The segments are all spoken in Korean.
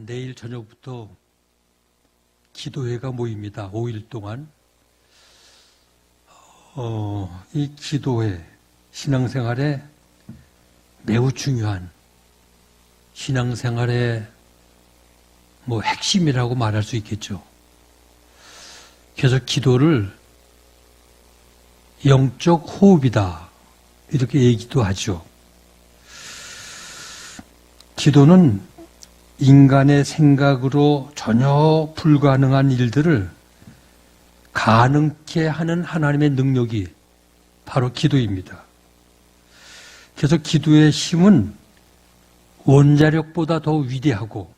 내일 저녁부터 기도회가 모입니다. 5일 동안. 이 기도회, 신앙생활에 매우 중요한 신앙생활의 핵심이라고 말할 수 있겠죠. 그래서 기도를 영적 호흡이다, 이렇게 얘기도 하죠. 기도는 인간의 생각으로 전혀 불가능한 일들을 가능케 하는 하나님의 능력이 바로 기도입니다. 그래서 기도의 힘은 원자력보다 더 위대하고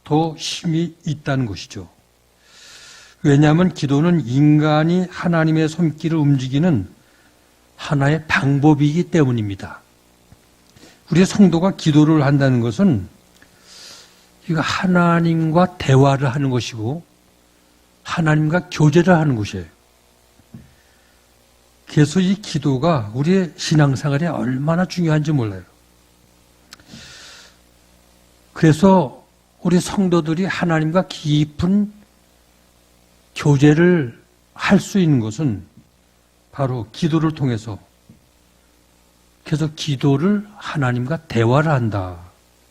더 힘이 있다는 것이죠. 왜냐하면 기도는 인간이 하나님의 손길을 움직이는 하나의 방법이기 때문입니다. 우리 성도가 기도를 한다는 것은 이거 하나님과 대화를 하는 것이고 하나님과 교제를 하는 것이에요. 그래서 이 기도가 우리의 신앙생활에 얼마나 중요한지 몰라요. 그래서 우리 성도들이 하나님과 깊은 교제를 할 수 있는 것은 바로 기도를 통해서, 그래서 기도를 하나님과 대화를 한다,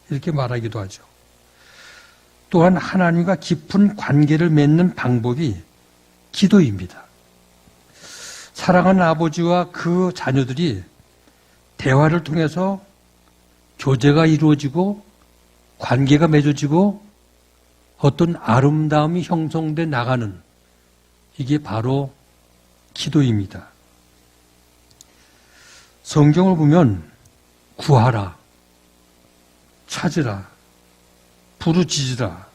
이렇게 말하기도 하죠. 또한 하나님과 깊은 관계를 맺는 방법이 기도입니다. 사랑하는 아버지와 그 자녀들이 대화를 통해서 교제가 이루어지고 관계가 맺어지고 어떤 아름다움이 형성돼 나가는, 이게 바로 기도입니다. 성경을 보면 구하라, 찾으라, 부르짖으라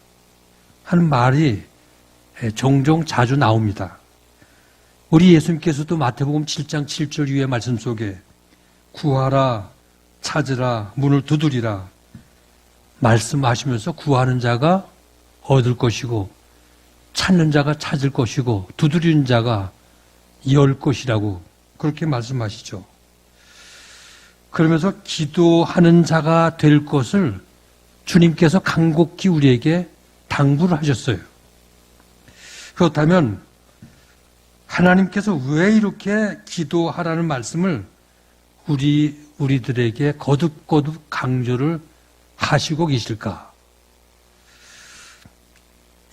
하는 말이 종종 자주 나옵니다. 우리 예수님께서도 마태복음 7장 7절 위의 말씀 속에 구하라, 찾으라, 문을 두드리라 말씀하시면서 구하는 자가 얻을 것이고 찾는 자가 찾을 것이고 두드리는 자가 열 것이라고 그렇게 말씀하시죠. 그러면서 기도하는 자가 될 것을 주님께서 간곡히 우리에게 당부를 하셨어요. 그렇다면 하나님께서 왜 이렇게 기도하라는 말씀을 우리들에게 거듭거듭 강조를 하시고 계실까?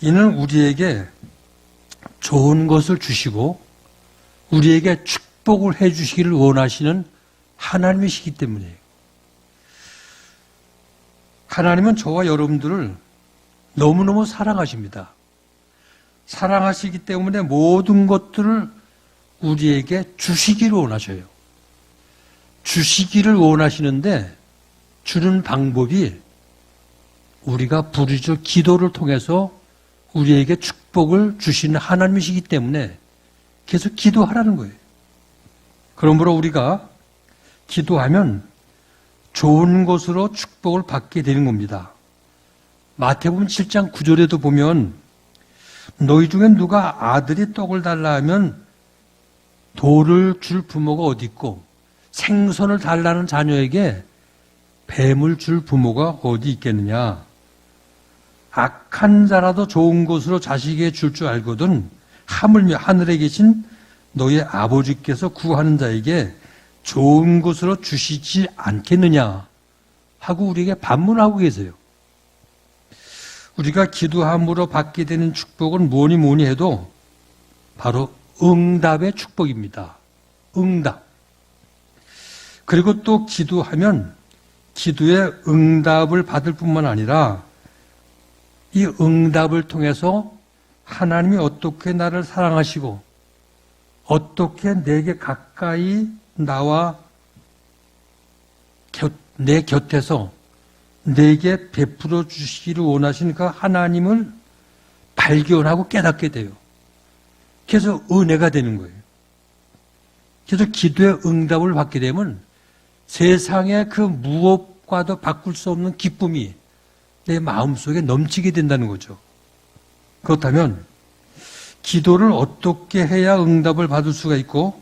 이는 우리에게 좋은 것을 주시고 우리에게 축복을 해 주시기를 원하시는 하나님이시기 때문이에요. 하나님은 저와 여러분들을 너무너무 사랑하십니다. 사랑하시기 때문에 모든 것들을 우리에게 주시기를 원하셔요. 주시기를 원하시는데 주는 방법이 우리가 부르짖어 기도를 통해서 우리에게 축복을 주시는 하나님이시기 때문에 계속 기도하라는 거예요. 그러므로 우리가 기도하면 좋은 것으로 축복을 받게 되는 겁니다. 마태복음 7장 9절에도 보면 너희 중에 누가 아들이 떡을 달라 하면 돌을 줄 부모가 어디 있고 생선을 달라는 자녀에게 뱀을 줄 부모가 어디 있겠느냐. 악한 자라도 좋은 것으로 자식에게 줄 줄 알거든 하물며 하늘에 계신 너희 아버지께서 구하는 자에게 좋은 것으로 주시지 않겠느냐 하고 우리에게 반문하고 계세요. 우리가 기도함으로 받게 되는 축복은 뭐니 해도 바로 응답의 축복입니다. 응답. 그리고 또 기도하면 기도의 응답을 받을 뿐만 아니라 이 응답을 통해서 하나님이 어떻게 나를 사랑하시고 어떻게 내게 가까이 나와 내 곁에서 내게 베풀어 주시기를 원하시는 그 하나님을 발견하고 깨닫게 돼요. 그래서 은혜가 되는 거예요. 그래서 기도의 응답을 받게 되면 세상의 그 무엇과도 바꿀 수 없는 기쁨이 내 마음속에 넘치게 된다는 거죠. 그렇다면 기도를 어떻게 해야 응답을 받을 수가 있고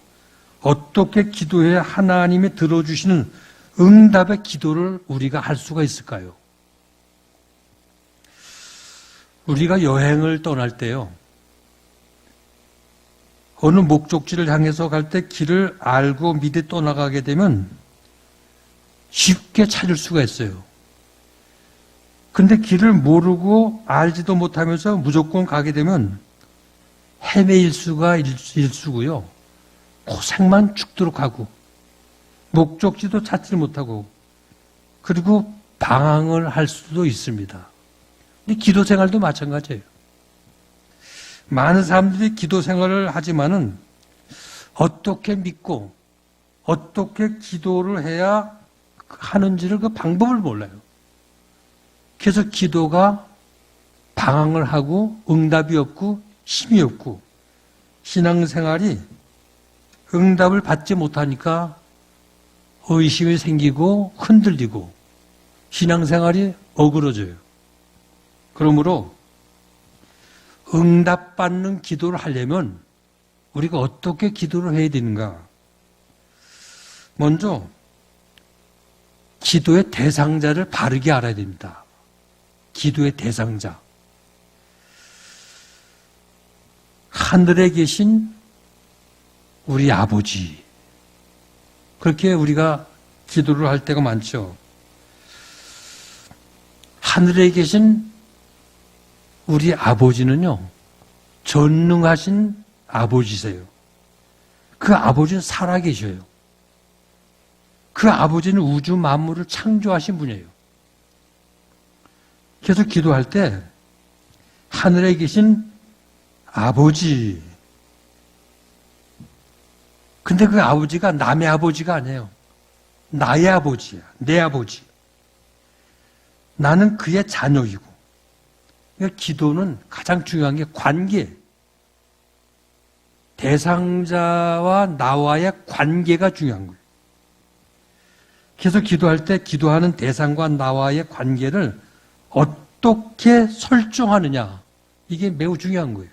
어떻게 기도해야 하나님이 들어주시는 응답의 기도를 우리가 할 수가 있을까요? 우리가 여행을 떠날 때요, 어느 목적지를 향해서 갈 때 길을 알고 미리 떠나가게 되면 쉽게 찾을 수가 있어요. 근데 길을 모르고 알지도 못하면서 무조건 가게 되면 헤매일 수가 일수고요. 고생만 죽도록 하고 목적지도 찾지 못하고 그리고 방황을 할 수도 있습니다. 근데 기도 생활도 마찬가지예요. 많은 사람들이 기도 생활을 하지만은 어떻게 믿고 어떻게 기도를 해야 하는지를 그 방법을 몰라요. 그래서 기도가 방황을 하고 응답이 없고 힘이 없고 신앙생활이 응답을 받지 못하니까 의심이 생기고 흔들리고 신앙생활이 어그러져요. 그러므로 응답받는 기도를 하려면 우리가 어떻게 기도를 해야 되는가? 먼저 기도의 대상자를 바르게 알아야 됩니다. 기도의 대상자. 하늘에 계신 우리 아버지. 그렇게 우리가 기도를 할 때가 많죠. 하늘에 계신 우리 아버지는요, 전능하신 아버지세요. 그 아버지는 살아계셔요. 그 아버지는 우주 만물을 창조하신 분이에요. 그래서 기도할 때 하늘에 계신 아버지. 근데 그 아버지가 남의 아버지가 아니에요. 나의 아버지야. 내 아버지. 나는 그의 자녀이고. 그러니까 기도는 가장 중요한 게 관계. 대상자와 나와의 관계가 중요한 거예요. 그래서 기도할 때 기도하는 대상과 나와의 관계를 어떻게 설정하느냐. 이게 매우 중요한 거예요.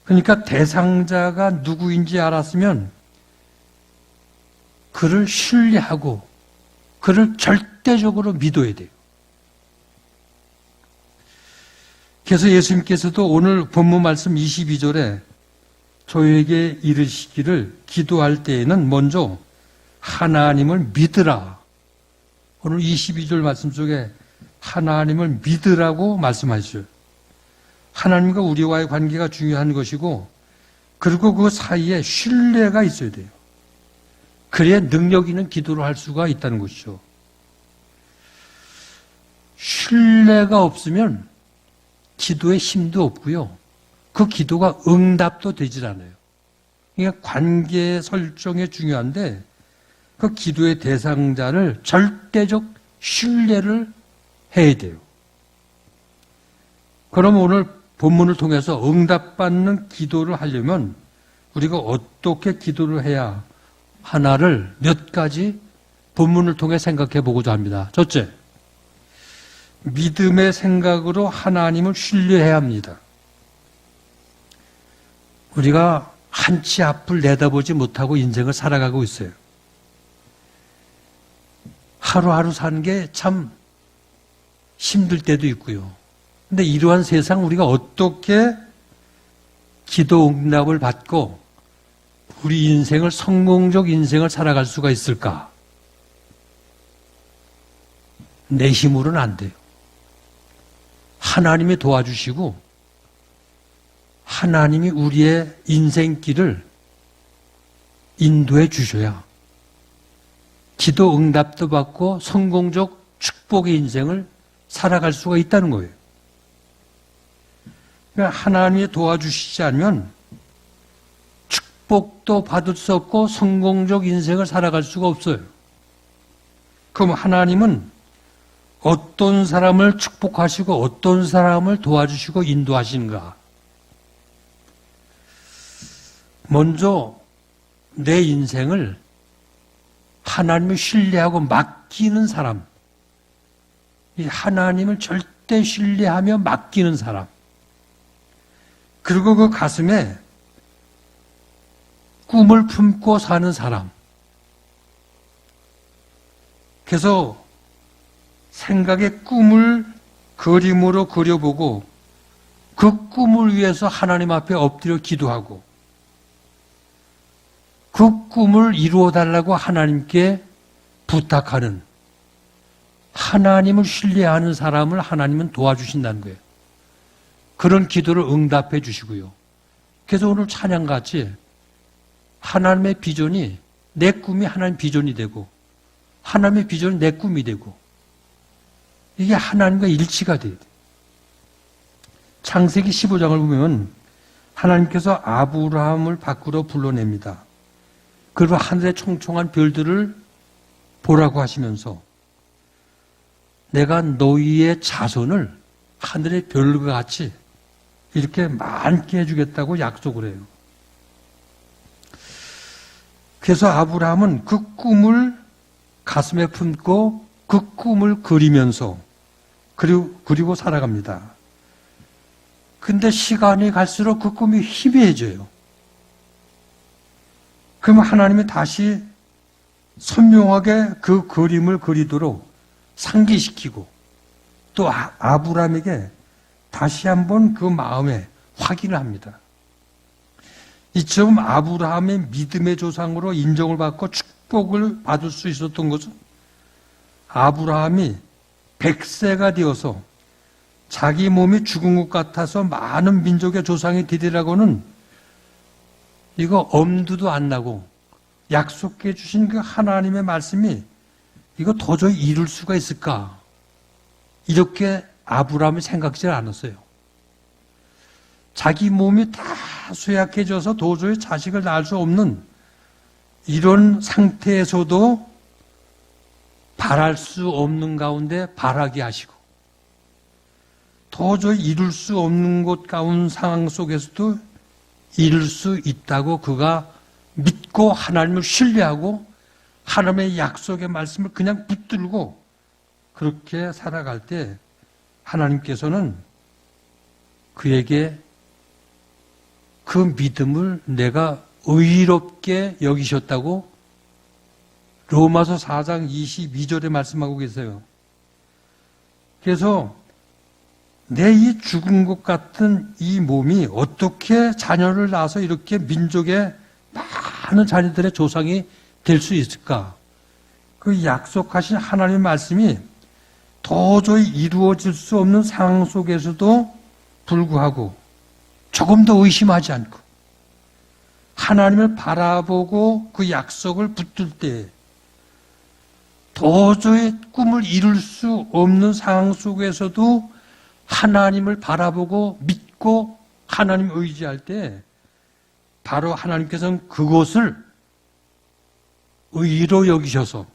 그러니까 대상자가 누구인지 알았으면 그를 신뢰하고 그를 절대적으로 믿어야 돼요. 그래서 예수님께서도 오늘 본문 말씀 22절에 저에게 이르시기를 기도할 때에는 먼저 하나님을 믿으라. 오늘 22절 말씀 속에 하나님을 믿으라고 말씀하셨어요. 하나님과 우리와의 관계가 중요한 것이고 그리고 그 사이에 신뢰가 있어야 돼요. 그래야 능력 있는 기도를 할 수가 있다는 것이죠. 신뢰가 없으면 기도에 힘도 없고요. 그 기도가 응답도 되질 않아요. 그러니까 관계 설정이 중요한데 그 기도의 대상자를 절대적 신뢰를 해야 돼요. 그럼 오늘 본문을 통해서 응답받는 기도를 하려면 우리가 어떻게 기도를 해야 하나를 몇 가지 본문을 통해 생각해 보고자 합니다. 첫째, 믿음의 생각으로 하나님을 신뢰해야 합니다. 우리가 한치 앞을 내다보지 못하고 인생을 살아가고 있어요. 하루하루 사는 게 참 힘들 때도 있고요. 근데 이러한 세상 우리가 어떻게 기도 응답을 받고 우리 인생을 성공적 인생을 살아갈 수가 있을까? 내 힘으로는 안 돼요. 하나님이 도와주시고 하나님이 우리의 인생길을 인도해 주셔야 기도 응답도 받고 성공적 축복의 인생을 살아갈 수가 있다는 거예요. 그러니까 하나님이 도와주시지 않으면 축복도 받을 수 없고 성공적 인생을 살아갈 수가 없어요. 그럼 하나님은 어떤 사람을 축복하시고 어떤 사람을 도와주시고 인도하시는가? 먼저 내 인생을 하나님을 신뢰하고 맡기는 사람, 이 하나님을 절대 신뢰하며 맡기는 사람, 그리고 그 가슴에 꿈을 품고 사는 사람. 그래서 생각의 꿈을 그림으로 그려보고 그 꿈을 위해서 하나님 앞에 엎드려 기도하고 그 꿈을 이루어달라고 하나님께 부탁하는, 하나님을 신뢰하는 사람을 하나님은 도와주신다는 거예요. 그런 기도를 응답해 주시고요. 그래서 오늘 찬양같이 하나님의 비전이, 내 꿈이 하나님 비전이 되고 하나님의 비전이 내 꿈이 되고 이게 하나님과 일치가 돼야 돼요. 창세기 15장을 보면 하나님께서 아브라함을 밖으로 불러냅니다. 그리고 하늘의 총총한 별들을 보라고 하시면서 내가 너희의 자손을 하늘의 별과 같이 이렇게 많게 해주겠다고 약속을 해요. 그래서 아브라함은 그 꿈을 가슴에 품고 그 꿈을 그리면서 그리고 살아갑니다. 근데 시간이 갈수록 그 꿈이 희미해져요. 그러면 하나님이 다시 선명하게 그 그림을 그리도록 상기시키고 또 아브라함에게 다시 한번 그 마음에 확인을 합니다. 이처럼 아브라함의 믿음의 조상으로 인정을 받고 축복을 받을 수 있었던 것은 아브라함이 100세가 되어서 자기 몸이 죽은 것 같아서 많은 민족의 조상이 되리라고는 이거 엄두도 안 나고 약속해 주신 그 하나님의 말씀이 이거 도저히 이룰 수가 있을까? 이렇게 아브라함이 생각지 않았어요. 자기 몸이 다 쇠약해져서 도저히 자식을 낳을 수 없는 이런 상태에서도 바랄 수 없는 가운데 바라게 하시고 도저히 이룰 수 없는 것 가운 상황 속에서도 이룰 수 있다고 그가 믿고 하나님을 신뢰하고 하나님의 약속의 말씀을 그냥 붙들고 그렇게 살아갈 때 하나님께서는 그에게 그 믿음을 내가 의롭게 여기셨다고 로마서 4장 22절에 말씀하고 계세요. 그래서 내 이 죽은 것 같은 이 몸이 어떻게 자녀를 낳아서 이렇게 민족의 많은 자녀들의 조상이 될 수 있을까? 그 약속하신 하나님의 말씀이 도저히 이루어질 수 없는 상황 속에서도 불구하고 조금 더 의심하지 않고 하나님을 바라보고 그 약속을 붙들 때 도저히 꿈을 이룰 수 없는 상황 속에서도 하나님을 바라보고 믿고 하나님 의지할 때 바로 하나님께서는 그것을 의로 여기셔서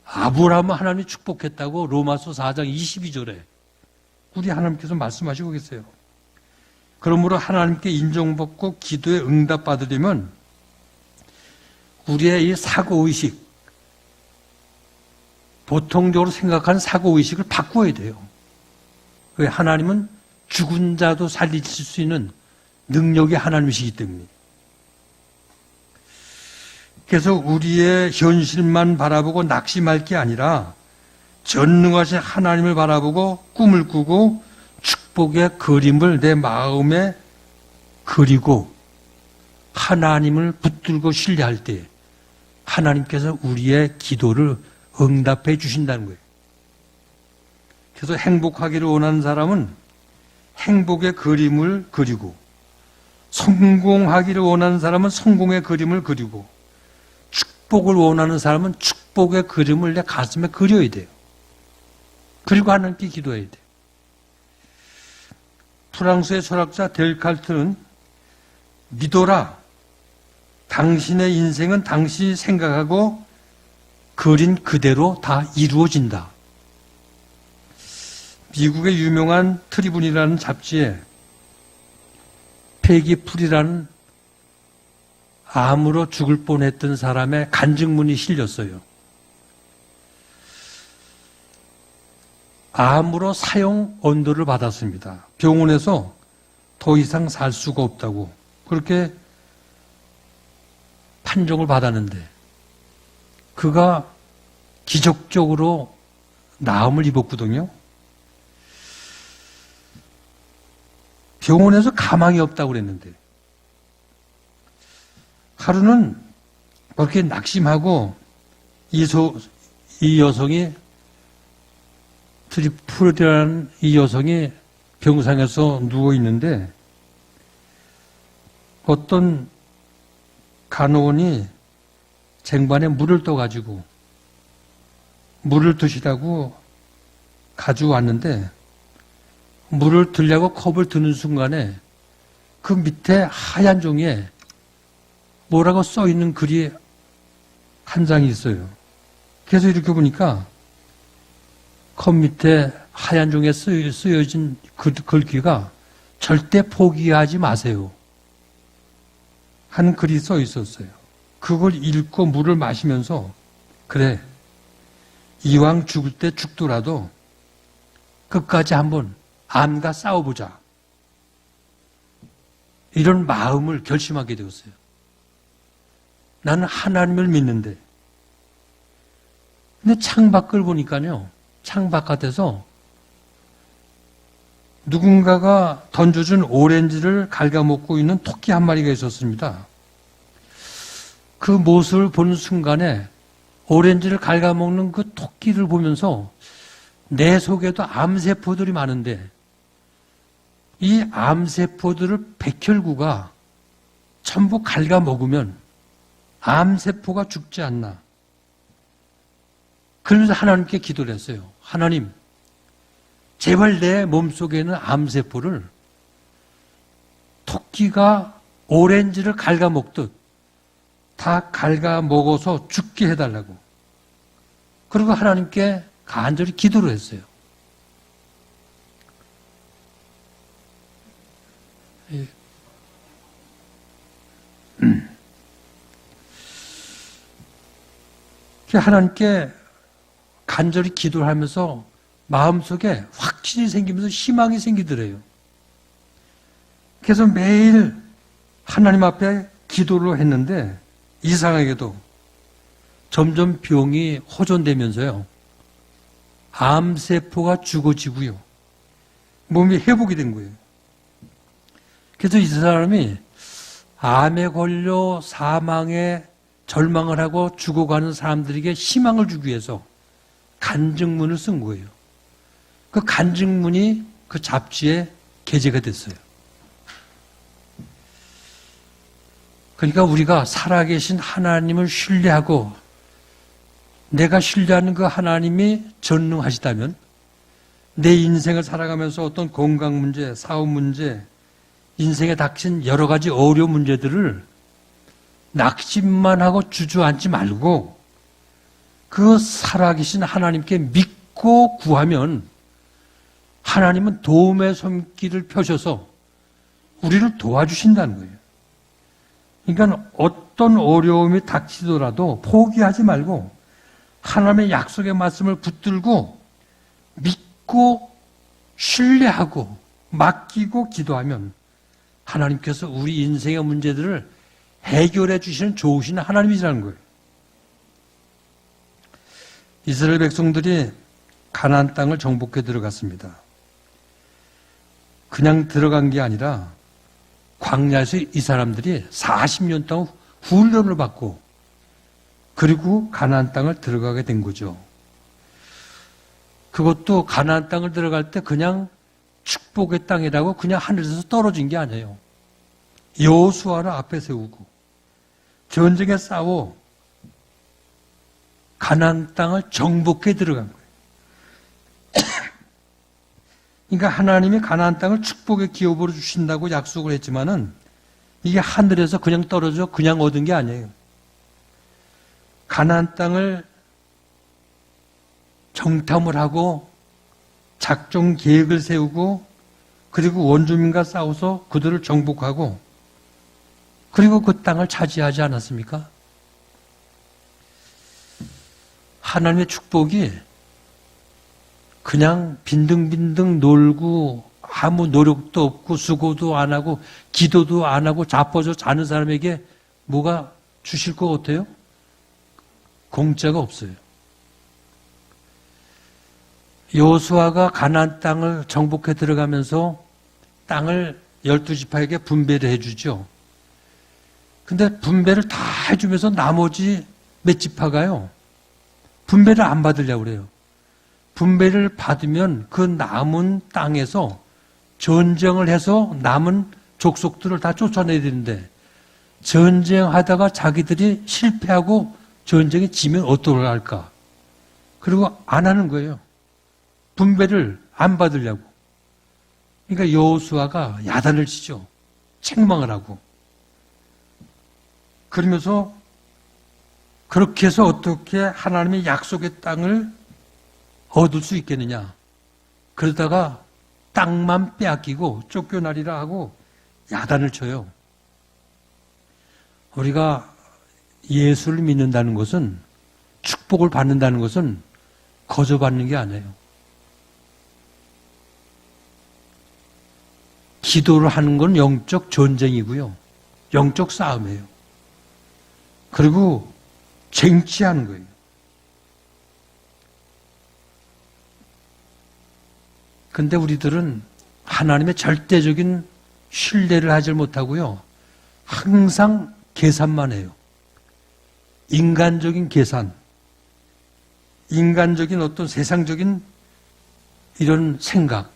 아브라함을 하나님이 축복했다고 로마서 4장 22절에 우리 하나님께서 말씀하시고 계세요. 그러므로 하나님께 인정받고 기도에 응답받으려면 우리의 이 사고의식, 보통적으로 생각하는 사고의식을 바꿔야 돼요. 하나님은 죽은 자도 살리실 수 있는 능력이 하나님이시기 때문에. 그래서 우리의 현실만 바라보고 낙심할 게 아니라 전능하신 하나님을 바라보고 꿈을 꾸고 축복의 그림을 내 마음에 그리고 하나님을 붙들고 신뢰할 때 하나님께서 우리의 기도를 응답해 주신다는 거예요. 그래서 행복하기를 원하는 사람은 행복의 그림을 그리고 성공하기를 원하는 사람은 성공의 그림을 그리고 축복을 원하는 사람은 축복의 그림을 내 가슴에 그려야 돼요. 그리고 하나님께 기도해야 돼요. 프랑스의 철학자 델카르트는 믿어라. 당신의 인생은 당신이 생각하고 그린 그대로 다 이루어진다. 미국의 유명한 트리뷴이라는 잡지에 패기 풀이라는 암으로 죽을 뻔했던 사람의 간증문이 실렸어요. 암으로 사형 언도를 받았습니다. 병원에서 더 이상 살 수가 없다고 그렇게 판정을 받았는데 그가 기적적으로 나음을 입었거든요. 병원에서 가망이 없다고 그랬는데 하루는 그렇게 낙심하고 이 여성이 트리플이라는 이 여성이 병상에서 누워 있는데 어떤 간호원이 쟁반에 물을 떠가지고 물을 드시라고 가져왔는데 물을 들려고 컵을 드는 순간에 그 밑에 하얀 종이에 뭐라고 써 있는 글이 한 장이 있어요. 그래서 이렇게 보니까 컵 밑에 하얀 종이에 쓰여진 글귀가 절대 포기하지 마세요 하는 글이 써 있었어요. 그걸 읽고 물을 마시면서 그래, 이왕 죽을 때 죽더라도 끝까지 한번 암과 싸워보자. 이런 마음을 결심하게 되었어요. 나는 하나님을 믿는데. 근데 창밖을 보니까요, 창바깥에서 누군가가 던져준 오렌지를 갉아먹고 있는 토끼 한 마리가 있었습니다. 그 모습을 보는 순간에 오렌지를 갉아먹는 그 토끼를 보면서 내 속에도 암세포들이 많은데 이 암세포들을 백혈구가 전부 갉아먹으면 암세포가 죽지 않나. 그러면서 하나님께 기도를 했어요. 하나님, 제발 내 몸속에 있는 암세포를 토끼가 오렌지를 갉아먹듯 다 갉아먹어서 죽게 해달라고. 그리고 하나님께 간절히 기도를 했어요. 하나님께 간절히 기도를 하면서 마음속에 확신이 생기면서 희망이 생기더래요. 그래서 매일 하나님 앞에 기도를 했는데 이상하게도 점점 병이 호전되면서요. 암세포가 죽어지고요. 몸이 회복이 된 거예요. 그래서 이 사람이 암에 걸려 사망에 절망을 하고 죽어가는 사람들에게 희망을 주기 위해서 간증문을 쓴 거예요. 그 간증문이 그 잡지에 게재가 됐어요. 그러니까 우리가 살아계신 하나님을 신뢰하고 내가 신뢰하는 그 하나님이 전능하시다면 내 인생을 살아가면서 어떤 건강 문제, 사업 문제, 인생에 닥친 여러 가지 어려운 문제들을 낙심만 하고 주저앉지 말고 그 살아계신 하나님께 믿고 구하면 하나님은 도움의 손길을 펴셔서 우리를 도와주신다는 거예요. 그러니까 어떤 어려움이 닥치더라도 포기하지 말고 하나님의 약속의 말씀을 붙들고 믿고 신뢰하고 맡기고 기도하면 하나님께서 우리 인생의 문제들을 해결해 주시는 좋으신 하나님이라는 거예요. 이스라엘 백성들이 가나안 땅을 정복해 들어갔습니다. 그냥 들어간 게 아니라 광야에서 이 사람들이 40년 동안 훈련을 받고 그리고 가나안 땅을 들어가게 된 거죠. 그것도 가나안 땅을 들어갈 때 그냥 축복의 땅이라고 그냥 하늘에서 떨어진 게 아니에요. 여호수아를 앞에 세우고 전쟁에 싸워 가나안 땅을 정복해 들어간 거예요. 그러니까 하나님이 가나안 땅을 축복의 기업으로 주신다고 약속을 했지만은 이게 하늘에서 그냥 떨어져 그냥 얻은 게 아니에요. 가나안 땅을 정탐을 하고 작전 계획을 세우고 그리고 원주민과 싸워서 그들을 정복하고 그리고 그 땅을 차지하지 않았습니까? 하나님의 축복이 그냥 빈둥빈둥 놀고 아무 노력도 없고 수고도 안 하고 기도도 안 하고 자빠져 자는 사람에게 뭐가 주실 것 같아요? 공짜가 없어요. 여호수아가 가나안 땅을 정복해 들어가면서 땅을 12지파에게 분배를 해주죠. 근데 분배를 다 해주면서 나머지 몇 지파가요, 분배를 안 받으려고 그래요. 분배를 받으면 그 남은 땅에서 전쟁을 해서 남은 족속들을 다 쫓아내야 되는데, 전쟁하다가 자기들이 실패하고 전쟁에 지면 어떻게 할까? 그리고 안 하는 거예요. 분배를 안 받으려고. 그러니까 여호수아가 야단을 치죠. 책망을 하고. 그러면서 그렇게 해서 어떻게 하나님의 약속의 땅을 얻을 수 있겠느냐. 그러다가 땅만 빼앗기고 쫓겨나리라 하고 야단을 쳐요. 우리가 예수를 믿는다는 것은, 축복을 받는다는 것은 거저받는 게 아니에요. 기도를 하는 건 영적 전쟁이고요. 영적 싸움이에요. 그리고 쟁취하는 거예요. 근데 우리들은 하나님의 절대적인 신뢰를 하지 못하고요. 항상 계산만 해요. 인간적인 계산, 인간적인 어떤 세상적인 이런 생각,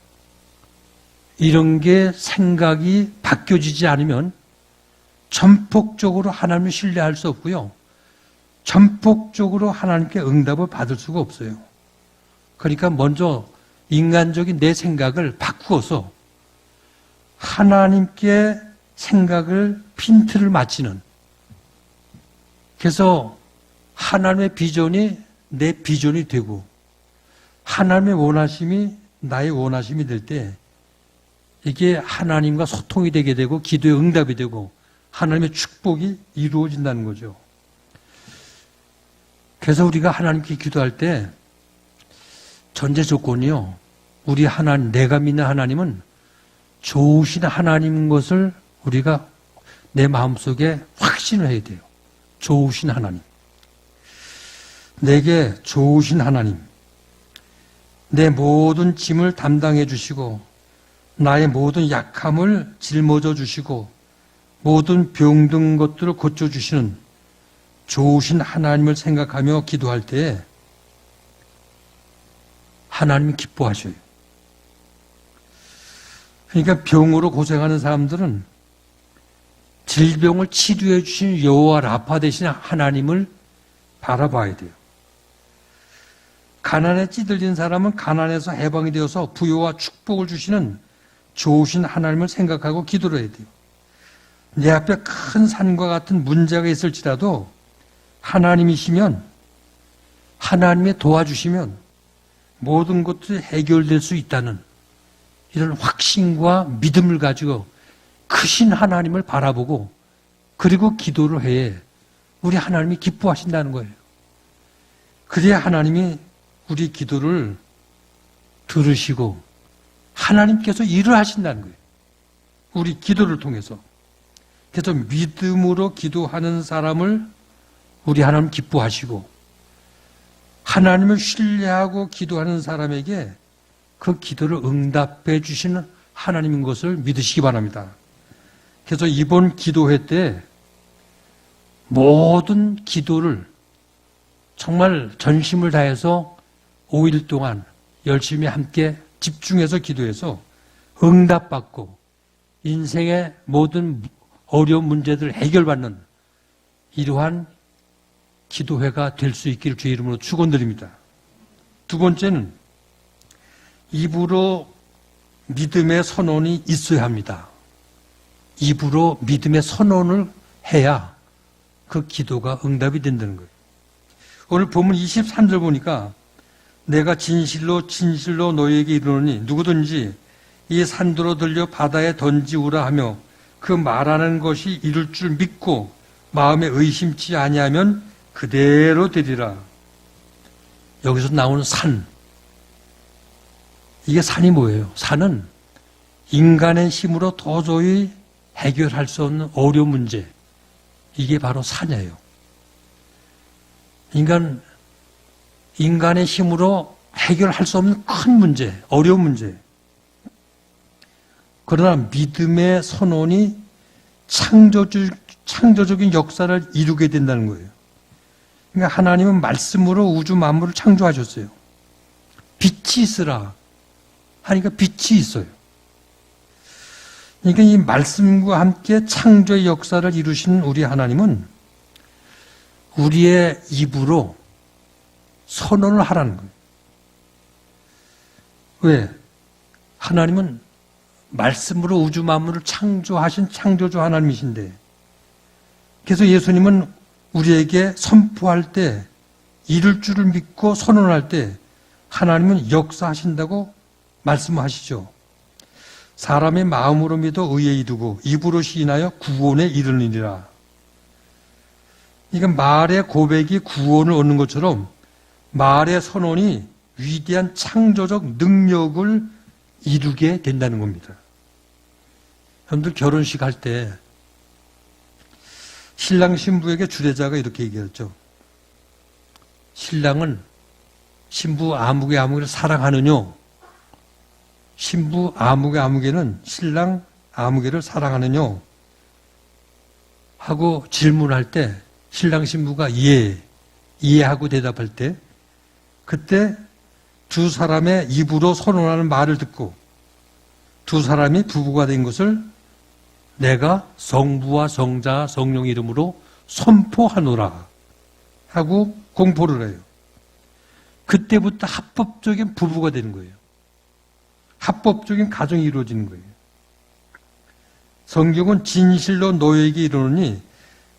이런 게 생각이 바뀌어지지 않으면 전폭적으로 하나님을 신뢰할 수 없고요. 전폭적으로 하나님께 응답을 받을 수가 없어요. 그러니까 먼저 인간적인 내 생각을 바꾸어서 하나님께 생각을 핀트를 맞추는, 그래서 하나님의 비전이 내 비전이 되고 하나님의 원하심이 나의 원하심이 될 때 이게 하나님과 소통이 되게 되고 기도의 응답이 되고 하나님의 축복이 이루어진다는 거죠. 그래서 우리가 하나님께 기도할 때 전제 조건이요, 우리 하나님, 내가 믿는 하나님은 좋으신 하나님인 것을 우리가 내 마음속에 확신을 해야 돼요. 좋으신 하나님, 내게 좋으신 하나님, 내 모든 짐을 담당해 주시고 나의 모든 약함을 짊어져 주시고 모든 병든 것들을 고쳐주시는 좋으신 하나님을 생각하며 기도할 때 하나님이 기뻐하셔요. 그러니까 병으로 고생하는 사람들은 질병을 치료해 주신 여호와 라파 되신 하나님을 바라봐야 돼요. 가난에 찌들린 사람은 가난에서 해방이 되어서 부요와 축복을 주시는 좋으신 하나님을 생각하고 기도를 해야 돼요. 내 앞에 큰 산과 같은 문제가 있을지라도 하나님이시면, 하나님의 도와주시면 모든 것들이 해결될 수 있다는 이런 확신과 믿음을 가지고 크신 하나님을 바라보고 그리고 기도를 해 우리 하나님이 기뻐하신다는 거예요. 그래야 하나님이 우리 기도를 들으시고 하나님께서 일을 하신다는 거예요. 우리 기도를 통해서. 그래서 믿음으로 기도하는 사람을 우리 하나님 기뻐하시고 하나님을 신뢰하고 기도하는 사람에게 그 기도를 응답해 주시는 하나님인 것을 믿으시기 바랍니다. 그래서 이번 기도회 때 모든 기도를 정말 전심을 다해서 5일 동안 열심히 함께 집중해서 기도해서 응답받고 인생의 모든 어려운 문제들을 해결받는 이러한 기도회가 될 수 있기를 주의 이름으로 축원드립니다. 두 번째는 입으로 믿음의 선언이 있어야 합니다. 입으로 믿음의 선언을 해야 그 기도가 응답이 된다는 거예요. 오늘 본문 23절 보니까 내가 진실로 진실로 너희에게 이르노니 누구든지 이 산도로 들려 바다에 던지우라 하며 그 말하는 것이 이룰 줄 믿고 마음에 의심치 아니하면 그대로 되리라. 여기서 나오는 산, 이게 산이 뭐예요? 산은 인간의 힘으로 도저히 해결할 수 없는 어려운 문제, 이게 바로 산이에요. 인간의 힘으로 해결할 수 없는 큰 문제, 어려운 문제. 그러나 믿음의 선언이 창조적인 역사를 이루게 된다는 거예요. 그러니까 하나님은 말씀으로 우주 만물을 창조하셨어요. 빛이 있으라 하니까 빛이 있어요. 그러니까 이 말씀과 함께 창조의 역사를 이루신 우리 하나님은 우리의 입으로 선언을 하라는 거예요. 왜? 하나님은 말씀으로 우주 만물을 창조하신 창조주 하나님이신데, 그래서 예수님은 우리에게 선포할 때, 이룰 줄을 믿고 선언할 때 하나님은 역사하신다고 말씀하시죠. 사람의 마음으로 믿어 의에 이르고 입으로 시인하여 구원에 이르느니라. 이건 말의 고백이 구원을 얻는 것처럼 말의 선언이 위대한 창조적 능력을 이루게 된다는 겁니다. 여러분들 결혼식 할 때 신랑 신부에게 주례자가 이렇게 얘기했죠. 신랑은 신부 아무개 아무개를 사랑하느냐? 신부 아무개 아무개는 신랑 아무개를 사랑하느냐? 하고 질문할 때 신랑 신부가 이해하고 대답할 때 그때 두 사람의 입으로 선언하는 말을 듣고 두 사람이 부부가 된 것을 내가 성부와 성자 성령 이름으로 선포하노라 하고 공포를 해요. 그때부터 합법적인 부부가 되는 거예요. 합법적인 가정이 이루어지는 거예요. 성경은 진실로 너희에게 이르노니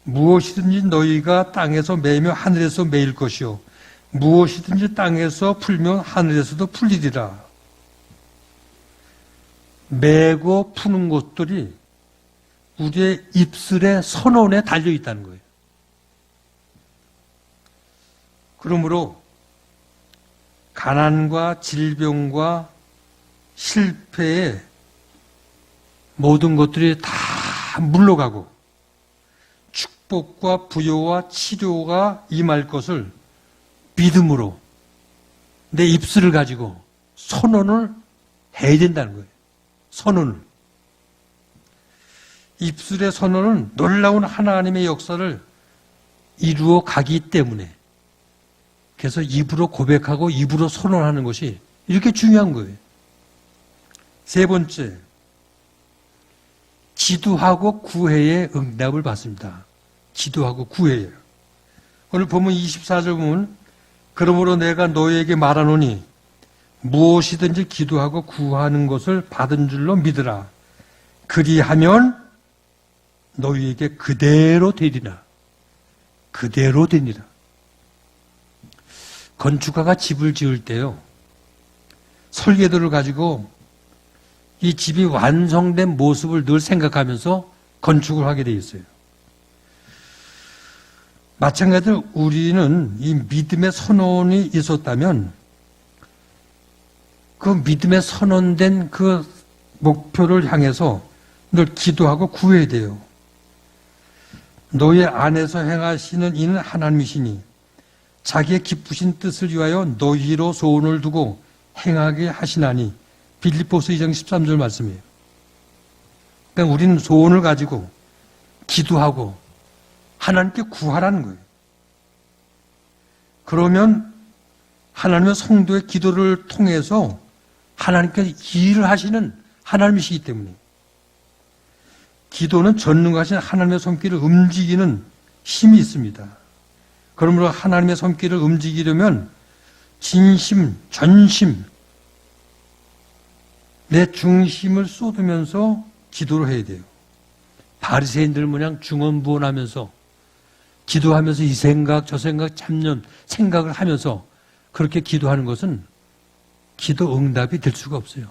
무엇이든지 너희가 땅에서 매며 하늘에서 매일 것이요 무엇이든지 땅에서 풀면 하늘에서도 풀리리라. 매고 푸는 것들이 우리의 입술의 선언에 달려있다는 거예요. 그러므로 가난과 질병과 실패의 모든 것들이 다 물러가고 축복과 부여와 치료가 임할 것을 믿음으로 내 입술을 가지고 선언을 해야 된다는 거예요. 선언을. 입술의 선언은 놀라운 하나님의 역사를 이루어 가기 때문에 그래서 입으로 고백하고 입으로 선언하는 것이 이렇게 중요한 거예요. 세 번째, 기도하고 구해의 응답을 받습니다. 기도하고 구해요. 오늘 본문 24절 보면 그러므로 내가 너희에게 말하노니 무엇이든지 기도하고 구하는 것을 받은 줄로 믿으라. 그리하면 너희에게 그대로 되리라. 그대로 되리라. 건축가가 집을 지을 때요. 설계도를 가지고 이 집이 완성된 모습을 늘 생각하면서 건축을 하게 돼 있어요. 마찬가지로 우리는 이 믿음의 선언이 있었다면 그 믿음에 선언된 그 목표를 향해서 늘 기도하고 구해야 돼요. 너희 안에서 행하시는 이는 하나님이시니 자기의 기쁘신 뜻을 위하여 너희로 소원을 두고 행하게 하시나니 빌립보서 2장 13절 말씀이에요. 그러니까 우리는 소원을 가지고 기도하고 하나님께 구하라는 거예요. 그러면 하나님의 성도의 기도를 통해서 하나님께서 일을 하시는 하나님이시기 때문에 기도는 전능하신 하나님의 손길을 움직이는 힘이 있습니다. 그러므로 하나님의 손길을 움직이려면 진심, 전심, 내 중심을 쏟으면서 기도를 해야 돼요. 바리새인들 모양 중언부언하면서 기도하면서 이 생각 저 생각 참년 생각을 하면서 그렇게 기도하는 것은 기도 응답이 될 수가 없어요.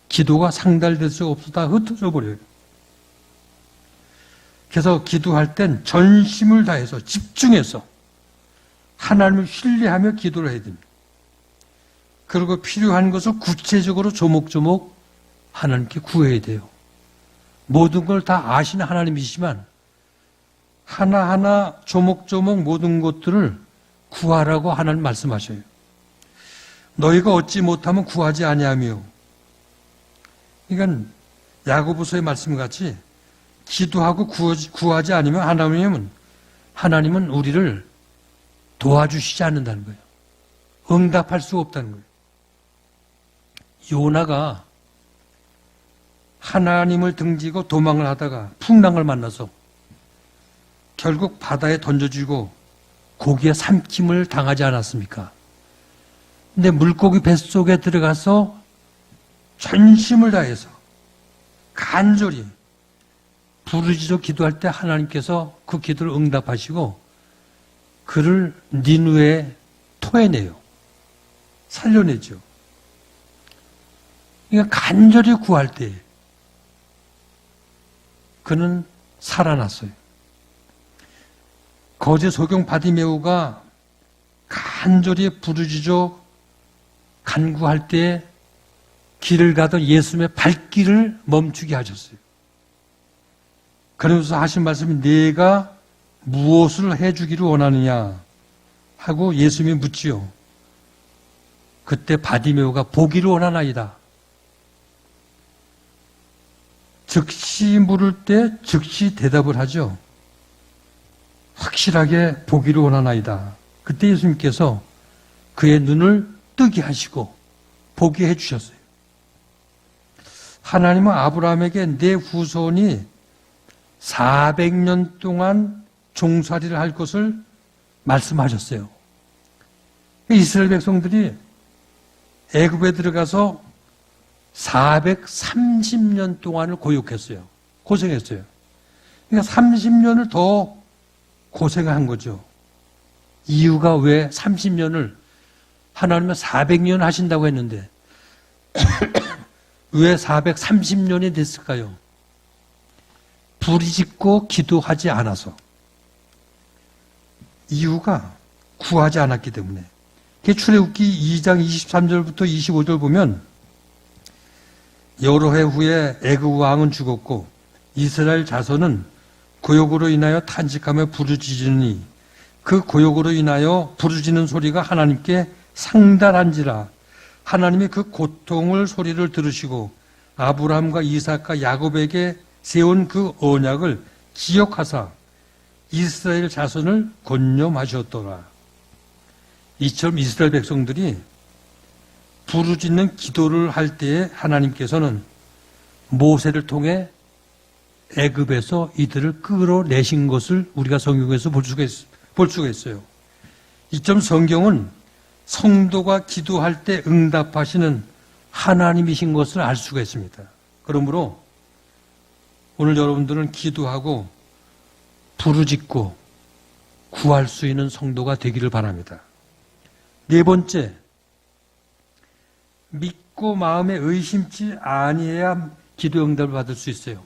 기도가 상달될 수가 없어 다 흩어져 버려요. 그래서 기도할 땐 전심을 다해서 집중해서 하나님을 신뢰하며 기도를 해야 됩니다. 그리고 필요한 것을 구체적으로 조목조목 하나님께 구해야 돼요. 모든 걸 다 아시는 하나님이시지만 하나하나 조목조목 모든 것들을 구하라고 하나님 말씀하셔요. 너희가 얻지 못하면 구하지 아니하며. 그러니까 야고보서의 말씀같이 기도하고 구하지 않으면 하나님은 우리를 도와주시지 않는다는 거예요. 응답할 수 없다는 거예요. 요나가 하나님을 등지고 도망을 하다가 풍랑을 만나서 결국 바다에 던져지고 고기에 삼킴을 당하지 않았습니까? 근데 물고기 뱃속에 들어가서 전심을 다해서 간절히 부르짖어 기도할 때 하나님께서 그 기도를 응답하시고 그를 니누에 토해내요. 살려내죠. 그러니까 간절히 구할 때 그는 살아났어요. 거제 소경 바디메오가 간절히 부르짖어 간구할 때 길을 가던 예수님의 발길을 멈추게 하셨어요. 그러면서 하신 말씀이 내가 무엇을 해주기를 원하느냐 하고 예수님이 묻지요. 그때 바디메오가 보기를 원하나이다. 즉시 물을 때 즉시 대답을 하죠. 확실하게 보기를 원하나이다. 그때 예수님께서 그의 눈을 뜨게 하시고 보게 해주셨어요. 하나님은 아브라함에게 내 후손이 400년 동안 종살이를 할 것을 말씀하셨어요. 이스라엘 백성들이 애굽에 들어가서 430년 동안을 고육했어요. 고생했어요. 그러니까 30년을 더 고생한 거죠. 이유가 왜 30년을 하나님은 400년 하신다고 했는데 왜 430년이 됐을까요? 부르짖고 기도하지 않아서. 이유가 구하지 않았기 때문에. 출애굽기 2장 23절부터 25절 보면 여러 해 후에 애굽 왕은 죽었고 이스라엘 자손은 고욕으로 인하여 탄식하며 부르짖으니 그 고욕으로 인하여 부르짖는 소리가 하나님께 상달한지라. 하나님이 그 고통을 소리를 들으시고 아브라함과 이삭과 야곱에게 세운 그 언약을 기억하사 이스라엘 자손을 권념하셨더라. 이처럼 이스라엘 백성들이 부르짖는 기도를 할 때에 하나님께서는 모세를 통해 애굽에서 이들을 끌어내신 것을 우리가 성경에서 볼 수가 있어요. 이점 성경은 성도가 기도할 때 응답하시는 하나님이신 것을 알 수가 있습니다. 그러므로 오늘 여러분들은 기도하고 부르짖고 구할 수 있는 성도가 되기를 바랍니다. 네 번째, 믿고 마음에 의심치 아니해야 기도 응답을 받을 수 있어요.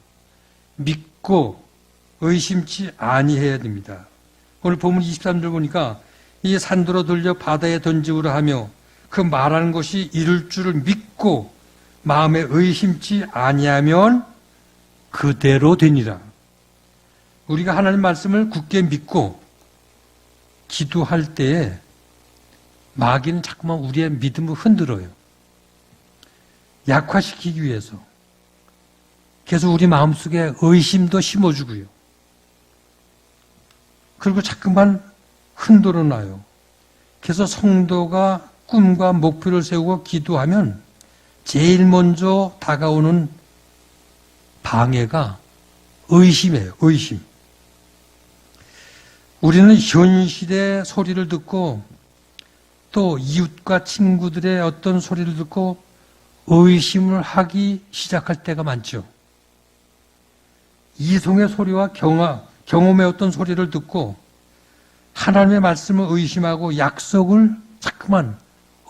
믿고 의심치 아니해야 됩니다. 오늘 본문 23절 보니까 이 산도로 돌려 바다에 던지우라 하며 그 말하는 것이 이룰 줄을 믿고 마음에 의심치 아니하면 그대로 되니라. 우리가 하나님 말씀을 굳게 믿고 기도할 때에 마귀는 자꾸만 우리의 믿음을 흔들어요. 약화시키기 위해서. 계속 우리 마음속에 의심도 심어주고요. 그리고 자꾸만 흔들어 놔요. 그래서 성도가 꿈과 목표를 세우고 기도하면 제일 먼저 다가오는 방해가 의심이에요. 의심. 우리는 현실의 소리를 듣고 또 이웃과 친구들의 어떤 소리를 듣고 의심을 하기 시작할 때가 많죠. 이성의 소리와 경험의 어떤 소리를 듣고 하나님의 말씀을 의심하고 약속을 자꾸만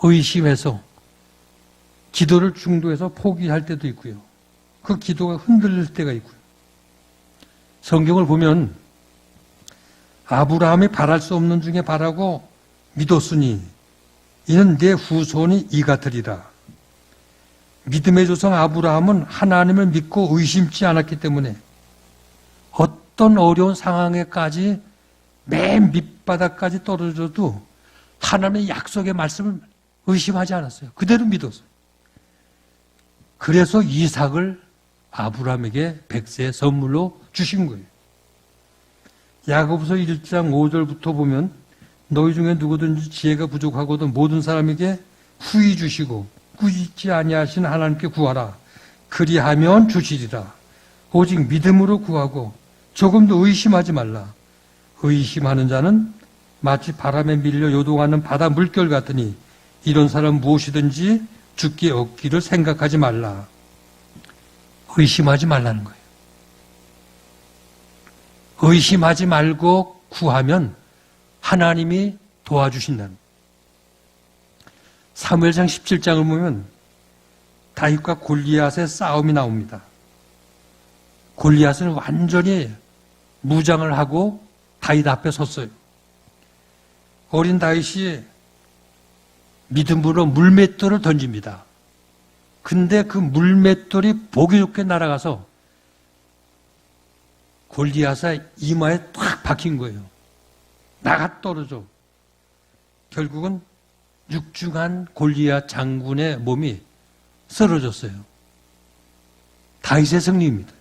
의심해서 기도를 중도해서 포기할 때도 있고요. 그 기도가 흔들릴 때가 있고요. 성경을 보면 아브라함이 바랄 수 없는 중에 바라고 믿었으니 이는 내 후손이 이 같으리라. 믿음의 조상 아브라함은 하나님을 믿고 의심치 않았기 때문에 어떤 어려운 상황에까지 맨 밑바닥까지 떨어져도 하나님의 약속의 말씀을 의심하지 않았어요. 그대로 믿었어요. 그래서 이삭을 아브라함에게 백세의 선물로 주신 거예요. 야고보서 1장 5절부터 보면 너희 중에 누구든지 지혜가 부족하거든 모든 사람에게 후히 주시고 꾸짖지 아니하신 하나님께 구하라. 그리하면 주시리라. 오직 믿음으로 구하고 조금도 의심하지 말라. 의심하는 자는 마치 바람에 밀려 요동하는 바다 물결 같으니 이런 사람 무엇이든지 죽게 얻기를 생각하지 말라. 의심하지 말라는 거예요. 의심하지 말고 구하면 하나님이 도와주신다는 거예요. 사무엘상 17장을 보면 다윗과 골리앗의 싸움이 나옵니다. 골리앗은 완전히 무장을 하고 다윗 앞에 섰어요. 어린 다윗이 믿음으로 물맷돌을 던집니다. 근데 그 물맷돌이 보기 좋게 날아가서 골리앗의 이마에 탁 박힌 거예요. 나가 떨어져. 결국은 육중한 골리앗 장군의 몸이 쓰러졌어요. 다윗의 승리입니다.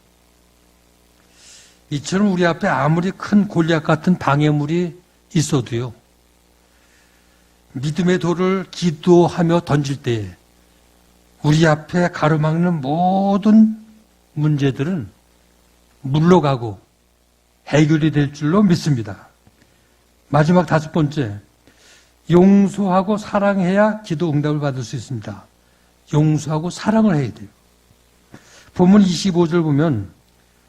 이처럼 우리 앞에 아무리 큰 골리앗 같은 방해물이 있어도요, 믿음의 돌을 기도하며 던질 때에 우리 앞에 가로막는 모든 문제들은 물러가고 해결이 될 줄로 믿습니다. 마지막 5번째, 용서하고 사랑해야 기도 응답을 받을 수 있습니다. 용서하고 사랑을 해야 돼요. 본문 25절 보면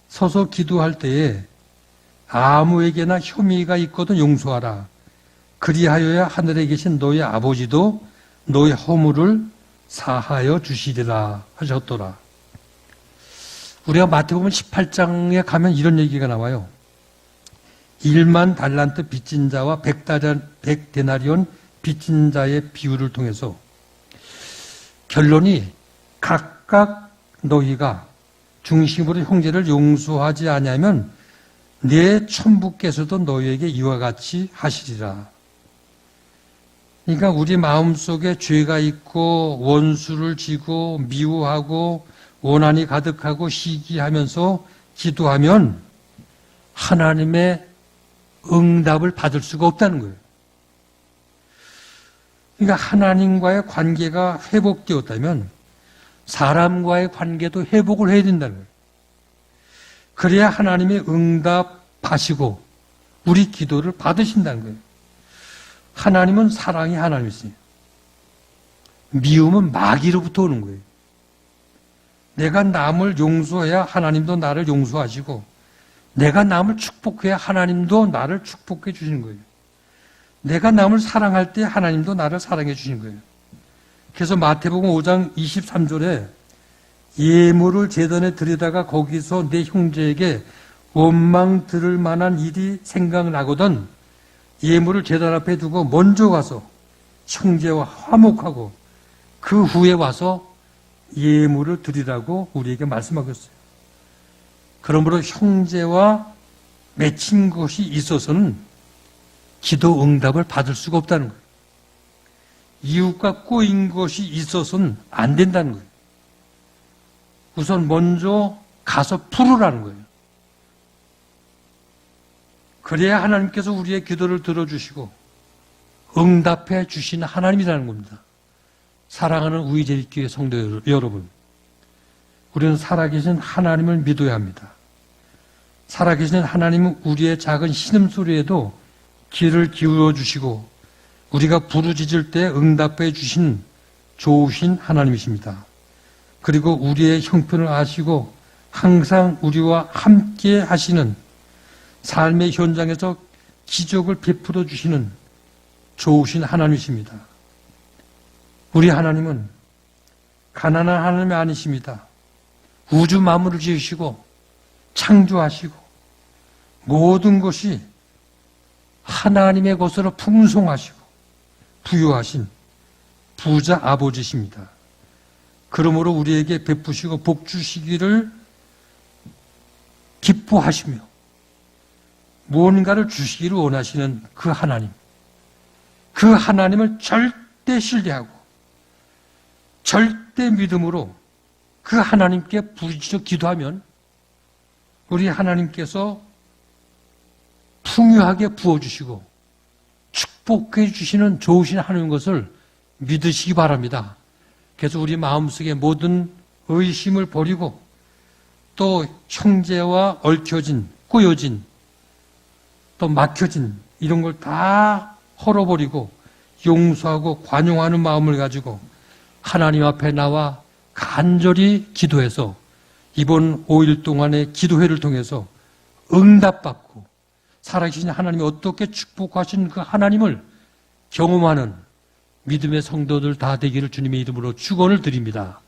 서서 기도할 때에 아무에게나 혐의가 있거든 용서하라. 그리하여야 하늘에 계신 너희 아버지도 너희 허물을 사하여 주시리라 하셨더라. 우리가 마태복음 18장에 가면 이런 얘기가 나와요. 1만 달란트 빚진 자와 100데나리온 빚진 자의 비유를 통해서 결론이 각각 너희가 중심으로 형제를 용서하지 아니하면 내 천부께서도 너희에게 이와 같이 하시리라. 그러니까 우리 마음속에 죄가 있고 원수를 지고 미워하고 원한이 가득하고 시기하면서 기도하면 하나님의 응답을 받을 수가 없다는 거예요. 그러니까 하나님과의 관계가 회복되었다면 사람과의 관계도 회복을 해야 된다는 거예요. 그래야 하나님이 응답하시고 우리 기도를 받으신다는 거예요. 하나님은 사랑이 하나님이세요. 미움은 마귀로부터 오는 거예요. 내가 남을 용서해야 하나님도 나를 용서하시고 내가 남을 축복해야 하나님도 나를 축복해 주시는 거예요. 내가 남을 사랑할 때 하나님도 나를 사랑해 주시는 거예요. 그래서 마태복음 5장 23절에 예물을 제단에 드리다가 거기서 내 형제에게 원망 들을 만한 일이 생각나거든 예물을 제단 앞에 두고 먼저 가서 형제와 화목하고 그 후에 와서 예물을 드리라고 우리에게 말씀하셨어요. 그러므로 형제와 맺힌 것이 있어서는 기도 응답을 받을 수가 없다는 거예요. 이웃과 꼬인 것이 있어서는 안 된다는 거예요. 우선 먼저 가서 풀으라는 거예요. 그래야 하나님께서 우리의 기도를 들어주시고 응답해 주시는 하나님이라는 겁니다. 사랑하는 우이제일교회 성도 여러분, 우리는 살아계신 하나님을 믿어야 합니다. 살아계신 하나님은 우리의 작은 신음소리에도 귀를 기울여 주시고 우리가 부르짖을 때 응답해 주신 좋으신 하나님이십니다. 그리고 우리의 형편을 아시고 항상 우리와 함께 하시는 삶의 현장에서 기적을 베풀어 주시는 좋으신 하나님이십니다. 우리 하나님은 가난한 하나님이 아니십니다. 우주 만물을 지으시고 창조하시고 모든 것이 하나님의 것으로 풍성하시고 부유하신 부자 아버지십니다. 그러므로 우리에게 베푸시고 복 주시기를 기뻐하시며 무언가를 주시기를 원하시는 그 하나님, 그 하나님을 절대 신뢰하고 절대 믿음으로 그 하나님께 부르짖어 기도하면 우리 하나님께서 풍요하게 부어주시고 축복해 주시는 좋으신 하나님 것을 믿으시기 바랍니다. 그래서 우리 마음속에 모든 의심을 버리고 또 형제와 얽혀진, 꼬여진, 또 막혀진 이런 걸 다 헐어버리고 용서하고 관용하는 마음을 가지고 하나님 앞에 나와 간절히 기도해서 이번 5일 동안의 기도회를 통해서 응답받고 살아계신 하나님이 어떻게 축복하신 그 하나님을 경험하는 믿음의 성도들 다 되기를 주님의 이름으로 축원을 드립니다.